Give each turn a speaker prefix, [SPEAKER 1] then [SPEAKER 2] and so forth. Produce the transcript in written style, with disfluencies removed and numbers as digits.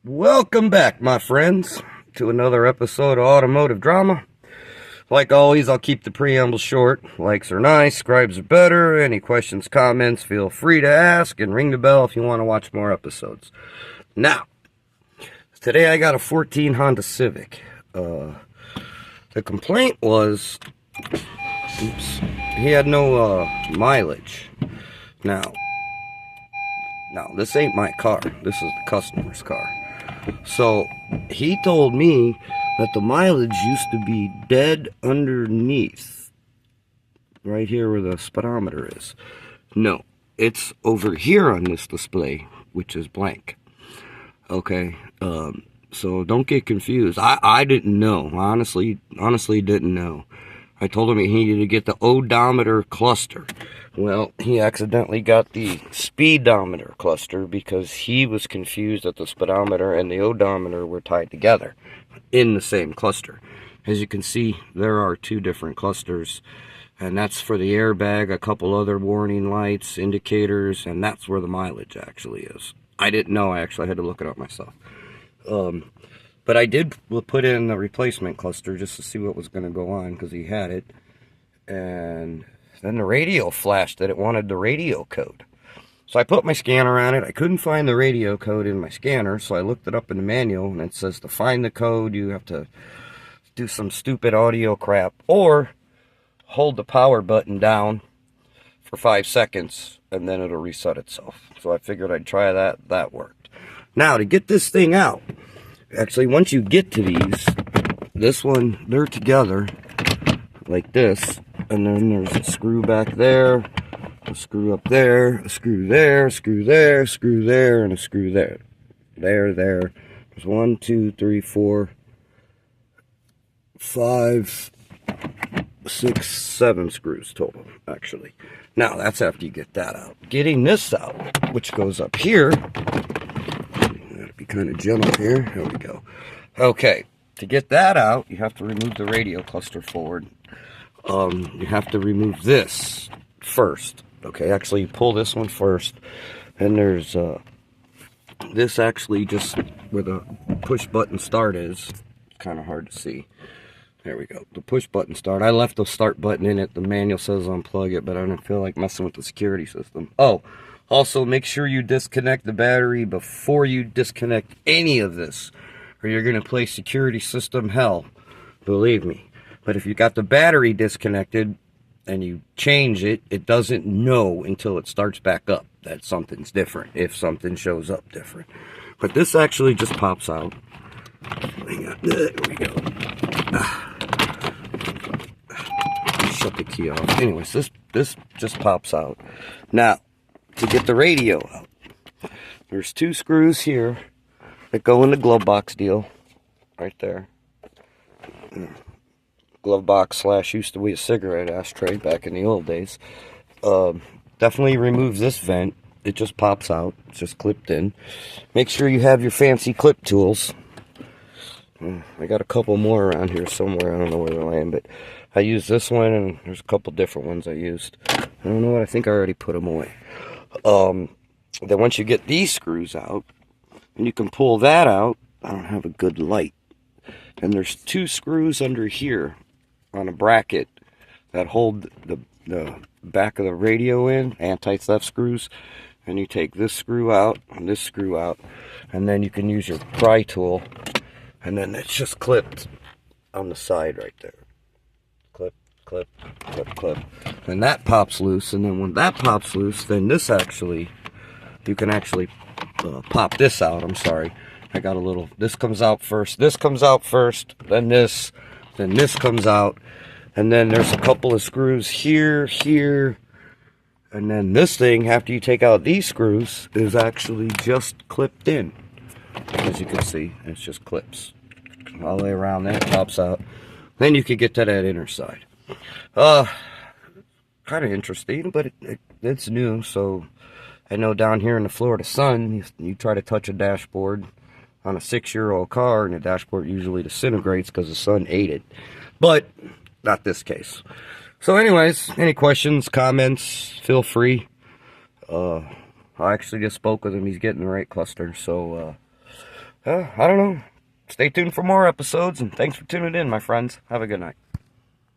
[SPEAKER 1] Welcome back, my friends, to another episode of Automotive Drama. Like always, I'll keep the preamble short. Likes are nice, subscribes are better. Any questions, comments, feel free to ask, and ring the bell if you want to watch more episodes. Now, today I got a 14 Honda Civic. The complaint was, he had no mileage. Now, this ain't my car. This is the customer's car. So, he told me that the mileage used to be dead underneath. Right here where the speedometer is. No, it's over here on this display, which is blank. Okay, so don't get confused. I didn't know. Honestly didn't know. I told him he needed to get the odometer cluster. Well, he accidentally got the speedometer cluster because he was confused that the speedometer and the odometer were tied together in the same cluster. As you can see, there are two different clusters, and that's for the airbag, a couple other warning lights, indicators, and that's where the mileage actually is. I didn't know. I actually had to look it up myself. But I did put in the replacement cluster just to see what was going to go on because he had it. And then the radio flashed that it wanted the radio code. So I put my scanner on it. I couldn't find the radio code in my scanner, so I looked it up in the manual, and it says to find the code, you have to do some stupid audio crap, or hold the power button down for 5 seconds, and then it'll reset itself. So I figured I'd try that. That worked. Now, to get this thing out, actually, once you get to these, this one, they're together like this, and then there's a screw back there, a screw up there, a screw there, a screw there, a screw there, and a screw there. There. There's 1, 2, 3, 4, 5, 6, 7 screws total, actually. Now, that's after you get that out. Getting this out, which goes up here, gotta be kind of gentle here. There we go. Okay, to get that out, you have to remove the radio cluster forward. You have to remove this first. Okay, actually, you pull this one first, and there's this actually just where the push button start is. Kind of hard to see. There we go. The push button start. I left the start button in it. The manual says unplug it, but I don't feel like messing with the security system. Oh, also make sure you disconnect the battery before you disconnect any of this, or you're going to play security system hell. Believe me. But if you got the battery disconnected and you change it, it doesn't know until it starts back up that something's different, if something shows up different. But this actually just pops out. Hang on. There we go. Shut the key off. Anyways, this just pops out. Now, to get the radio out, there's 2 screws here that go in the glove box deal. Right there. Glove box / used to be a cigarette ashtray back in the old days. Definitely remove this vent. It just pops out. It's just clipped in. Make sure you have your fancy clip tools. I got a couple more around here somewhere. I don't know where they're laying, but I used this one, and there's a couple different ones I used. I don't know what. I think I already put them away. Then once you get these screws out, and you can pull that out, I don't have a good light. And there's 2 screws under here on a bracket that hold the back of the radio in, anti-theft screws, and you take this screw out and this screw out, and then you can use your pry tool, and then it's just clipped on the side right there. Clip, clip, clip, clip, and that pops loose. And then when that pops loose, then this actually, you can actually pop this out. I'm sorry, I got a little, this comes out first, this comes out first, then this comes out, and then there's a couple of screws here, and then this thing, after you take out these screws, is actually just clipped in. As you can see, it's just clips all the way around there, pops out. Then you can get to that inner side. Kind of interesting, but it's new, so I know down here in the Florida sun, you try to touch a dashboard on a 6-year-old car, and the dashboard usually disintegrates because the sun ate it. But not this case. So anyways, any questions, comments, feel free. I actually just spoke with him. He's getting the right cluster. So I don't know. Stay tuned for more episodes, and thanks for tuning in, my friends. Have a good night.